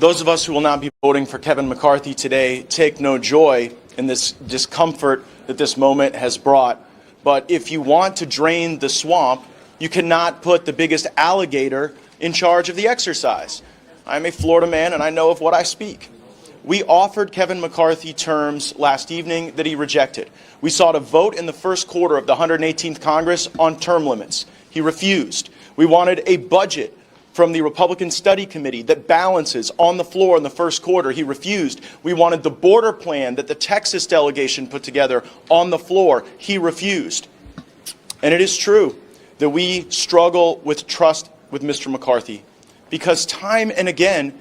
Those of us who will not be voting for Kevin McCarthy today take no joy in this discomfort that this moment has brought. But if you want to drain the swamp, you cannot put the biggest alligator in charge of the exercise. I'm a Florida man and I know of what I speak. We offered Kevin McCarthy terms last evening that he rejected. We sought a vote in the first quarter of the 118th Congress on term limits. He refused. We wanted a budget from the Republican Study Committee that balances on the floor in the first quarter. He refused. We wanted the border plan that the Texas delegation put together on the floor. He refused. And it is true that we struggle with trust with Mr. McCarthy because time and again,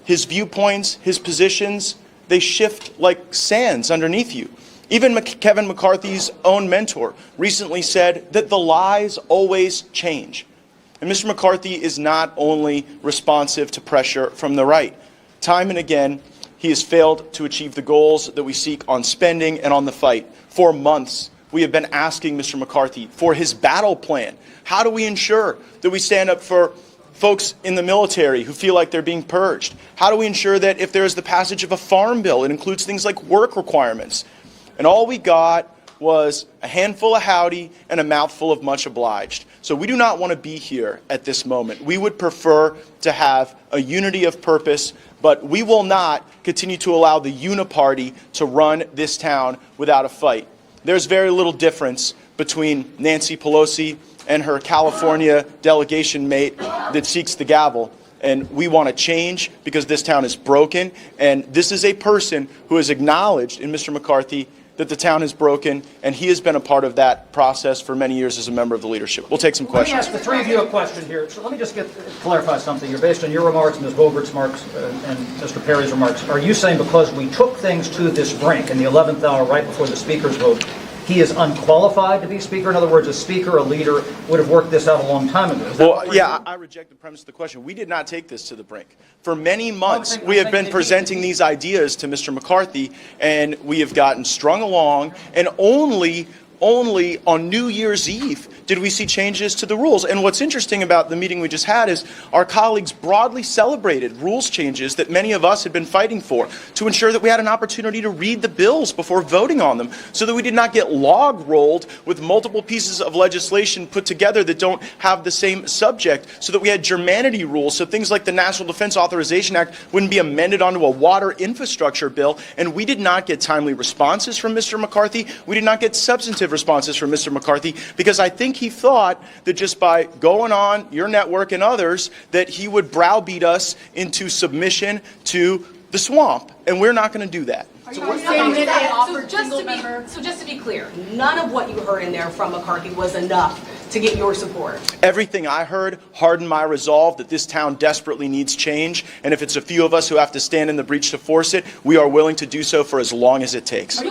his viewpoints, his positions, they shift like sands underneath you. Even Kevin McCarthy's own mentor recently said that the lies always change. And Mr. McCarthy is not only responsive to pressure from the right. Time and again, he has failed to achieve the goals that we seek on spending and on the fight. For months, we have been asking Mr. McCarthy for his battle plan. How do we ensure that we stand up for folks in the military who feel like they're being purged? How do we ensure that if there is the passage of a farm bill, it includes things like work requirements? And all we got was a handful of howdy and a mouthful of much obliged. So we do not want to be here at this moment. We would prefer to have a unity of purpose, but we will not continue to allow the uniparty to run this town without a fight. There's very little difference between Nancy Pelosi and her California delegation mate that seeks the gavel. And we want to change because this town is broken. And this is a person who has acknowledged in Mr. McCarthy that the town is broken, and he has been a part of that process for many years as a member of the leadership. We'll take some questions. Let me ask the three of you a question here. So let me just clarify something. You're based on your remarks, Ms. Boebert's remarks, and Mr. Perry's remarks. Are you saying because we took things to this brink in the 11th hour right before the Speaker's vote, he is unqualified to be Speaker? In other words, a Speaker, a leader, would have worked this out a long time ago. Well, yeah, I reject the premise of the question. We did not take this to the brink. For many months, we have been presenting these ideas to Mr. McCarthy, and we have gotten strung along, and only on New Year's Eve did we see changes to the rules. And what's interesting about the meeting we just had is our colleagues broadly celebrated rules changes that many of us had been fighting for to ensure that we had an opportunity to read the bills before voting on them so that we did not get log rolled with multiple pieces of legislation put together that don't have the same subject, so that we had germanity rules so things like the National Defense Authorization Act wouldn't be amended onto a water infrastructure bill. And we did not get timely responses from Mr. McCarthy. We did not get substantive responses from Mr. McCarthy because I think he thought that just by going on your network and others that he would browbeat us into submission to the swamp, and we're not going to do that. So just to be clear, none of what you heard in there from McCarthy was enough to get your support. Everything I heard hardened my resolve that this town desperately needs change, and if it's a few of us who have to stand in the breach to force it, we are willing to do so for as long as it takes.